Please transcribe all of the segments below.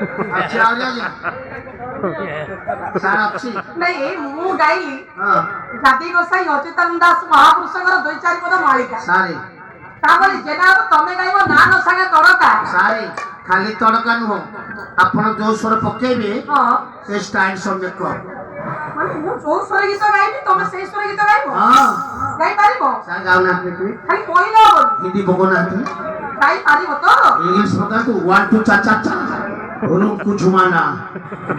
अच्छा आ गया सारा अच्छी नहीं मु गाइली जाति गोसाई अच्युतानंद दास महापुरुषଙ୍କର ଦୁଇ ଚାରି ପଦ ମାଳିକା सारे ତାପରେ ଜେନା ତମେ ଗାଇବ ନା ନ ସାଙ୍ଗେ ତଡକା सारे खाली तड़का नुह ଆପଣ ଯୋଉ ସ୍ୱର ପକେଇବେ ସେ ଷ୍ଟାଇଲ ସଙ୍ଗେ କହ ମାନେ ମୁଁ ଯୋଉ ସ୍ୱର ଗୀତ ଗାଇବି ତମେ ସେଇ ସ୍ୱର ଗୀତ ଗାଇବ ଗାଇ ପାରିବ ସାର୍ ଗାଉନାହାନ୍ତି ଖାଲି କହିଲେ ହବ ହିନ୍ଦୀ ବଗଉନାହାନ୍ତି ଗାଇ ପାରିବ ତ इंग्लिश बताओ 1 2 4 4 4 उन कुछ माना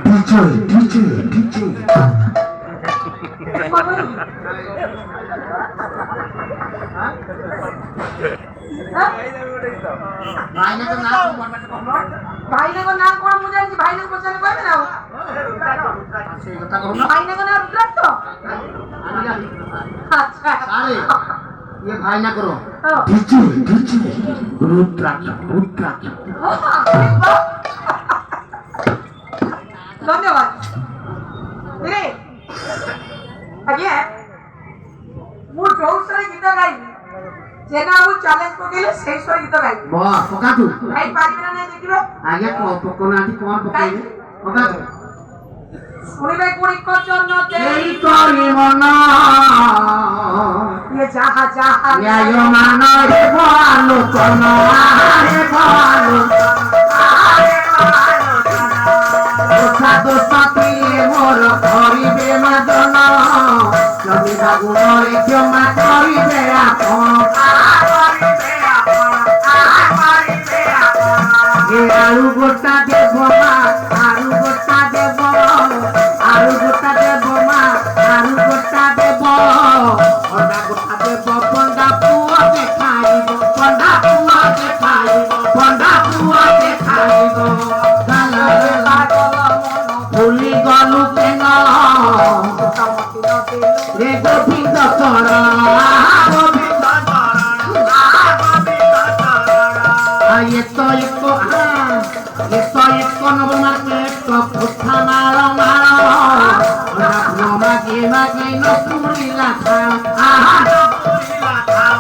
डीजे डीजे डीजे भाईने को नाम भाईने को नाम कौन मुझे भाईने को पहचान कोई ना से बता कहो ना भाईने को नाम रुद्राक्ष अच्छा सारे ये भाई ना करो डीजे डीजे रुद्राक्ष रुद्राक्ष धन्यवाद रे आगे मु जोसरे गीत गाई जेना वो चैलेंज को गेले सही स्वर गीत गाई वाह पका तू भाई पारी ना नहीं देखिबे आगे को पकोनाटी कोन पकाइबे पका तू सुनिबे कोनी कचन तेरी तोरी मना ये जहा जहा न्याय मान रे भालो कना रे भालो साधु साथी मोर करिबे मादना जमी बागुन रे क्षमा करिबे आपन ये आलू गोटा देव मा आलू गोटा देव आलू गोटा देव मा आलू गोटा देव अंडा गोटा देव पंडा पुआ के खाइबो पंडा पुआ के खाइबो पंडा पुआ के खाइबो गाला रे लागल भूली गलु केन रे गोविंद चरण गोविंद चरण ये तो एक नव मार्केट तो पुथा मारो मारो ना मागे मागे न पुरीला खाओ आहा न पुरीला खाओ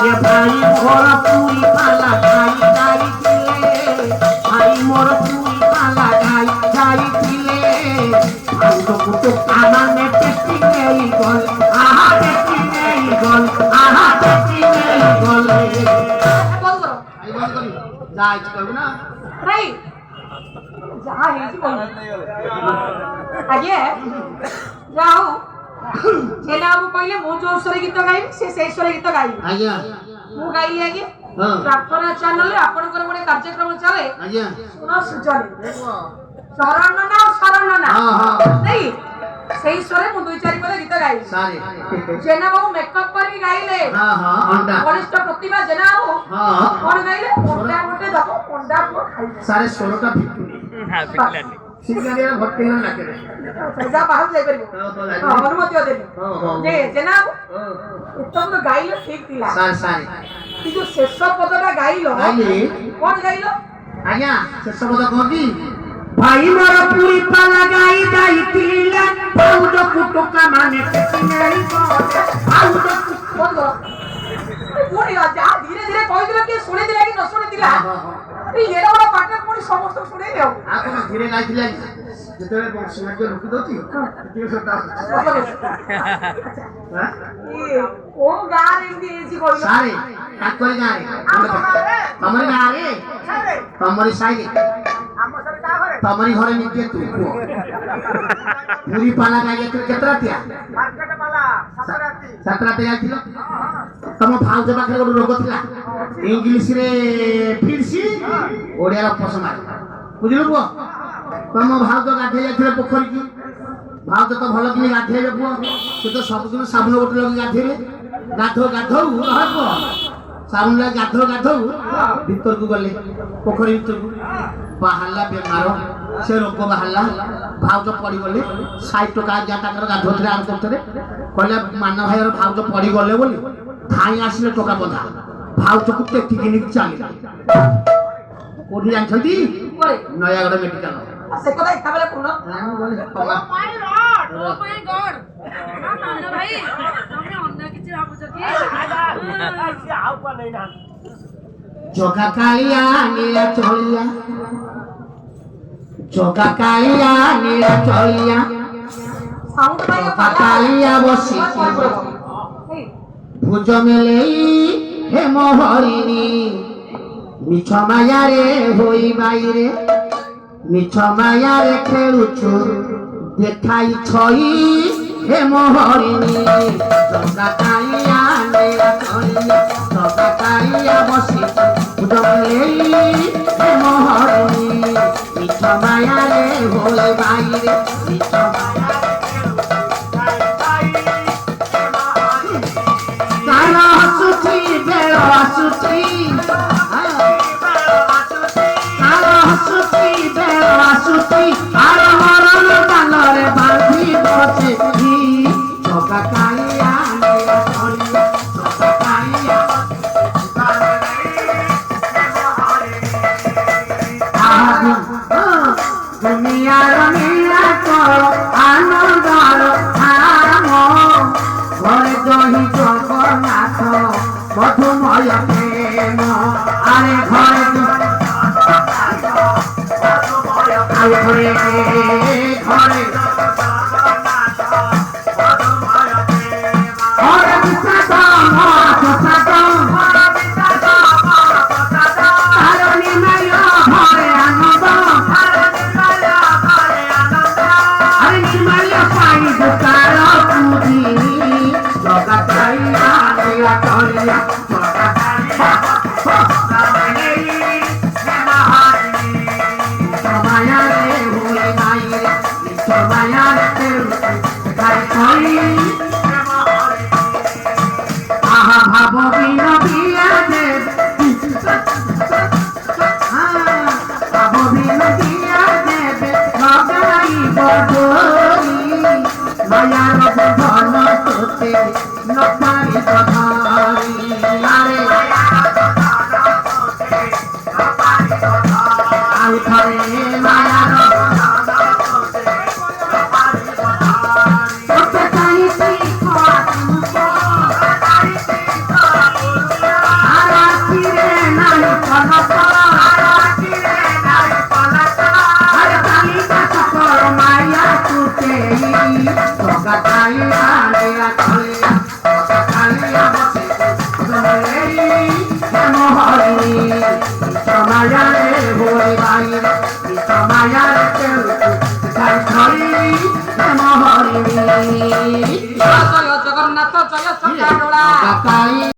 ये भाई मोर पूरी पाला खाई जाई दिले भाई मोर पूरी पाला खाई दिले भाई तो कुतो काना में टेस्टी नहीं गल आहा टेस्टी नहीं गल आहा टेस्टी नहीं गल बोल करो आई बोल करी जाई करू ना नहीं जहा है जी बोल आगे जाओ जेना वो पहले मु जो स्वर गीत गाई से सही स्वर गीत गाई आज्ञा मु गाई आगे हां प्रार्थना चैनल रे आपनकर गोटे कार्यक्रम चले आज्ञा सुनो सुजन शरण ना हां हां नहीं सही स्वर मु दुई चारि पद गीत गाई सारे जेना बाबू मेकअप करके गाइले हां हां अंडा वरिष्ठ प्रतिभा जेना बाबू हां कौन गाइले पंडा गोटे देखो पंडा को खाई सारे सोलोटा फिटुनी हां फिटलानी सिंगारिया भटके ना करे सजा बाहर जाई परबो हां अनुमति दे जे जेना बाबू उत्तम तो गाइले ठीक थिला सारे कि जो शेष पदटा गाइलो गाइले कौन गाइलो आज्ञा शेष पद कहबी भाई मोर पूरी पाला गाई जाईतिला पाउड कुटुका माने केति नहीं बोले पाउड बोल दो पूरी जा धीरे धीरे कहि दिला कि सुनि दिला कि न सुनि दिला ए एरा बड़ा पाटे पूरी समस्त सुनि देओ आ कोन धीरे गाइतिला जेतरे बंशी के रुकी दोती तीर सटा हां ए ओ गार एंदी एजी कहिलो सारे काकोरी गारे तमरी गारे तमरी साई तमरी घरे निके तू पूरी पाला गाय तू केतरा तिया मार्केट वाला सतराते आइथिलो तम भाउज पाखरे गोटे रोग थिला इंग्लिश रे फिरसी ओडिया रो फसमार बुझिलु पुओ तम भाउज गाधे जाथिले पोखरी की भाउज तो भलो कि गाधेबे पुओ से तो सब दिन साबुन बोतल लगी गाधेबे गाधो रह पुओ साबुन लगी गाधो भीतर को गले पोखरी भीतर को बाहरला बेमार से रोग बाहरला भाउज पड़ी गले 60 टका जा ताकर गाधोथरे आर करथरे कहले मान भाई भाउज पड़ी गले बोली धाई आसिले टका बंधा भाउज को टेकी किनि चाली कोठी जानछंती नयागढ़ मेडिकल से कदा इता बेले कोन बोले ओ माय गॉड ना मान भाई हमने अन्य किछि भाबुछ कि आ को नै ना জগা কালিয়া নীলা চলিয়া জগা কালিয়া নীলা চলিয়া সাউন্ড পাইয়া জগা কালিয়া বসি ভুজ মেলেই হেম হরিণী মিছ মায়ারে হই বাইরে মিছ মায়ারে খেলুছু দেখাই ছই হেম হরিণী জগা কালিয়া নীলা চলিয়া জগা কালিয়া বসি ভুজ মেলেই হেম হরিণী মিছ মায়ারে হই বাইরে মিছ মায়ারে কাল আସୁছি বেল আସୁছি কাল আସୁছি বেল আସୁছি আর মরণ কালরে বাঁধি বসে জগা কালিয়া নীলা চলিয়া জগা কালিয়া দুনিয়ার নীলা কর আনন্দর ধাম ঘরে দহি জগন্নাথ মধুময় প্রেম আরে ঘরে আরে ঘরে ঘরে ঘরে বিশাদ প্রসাদ তারণী মায় ঘরে আনন্দ আরে নির্মাল্য পাই দোকার পুঁজি জগা কালিয়া নীলা চলিয়া জগা কালিয়া মায়ারে হই বাইরে মায়ারে খাই ছই আহা ভাব বিনা বিয়া দেব ভাব বিনা বিয়া দেব লগাই বদলি মায়ার ধন তোতে নপাই ধরি আরে আই ধরে মায়ার তোতে চাইছি আরাকিরে নাই পলক আরে কালিকা সকল মায়া তুতে জগা কালিয়া নীলা চলিয়া জগা কালিয়া বসে হেম হরিণী মায়ারে হই বাইরে মায়ারে খাই ছই হেম হরিণী জয় জগন্নাথ জয় চন্দ্রডোলা জগা কালিয়া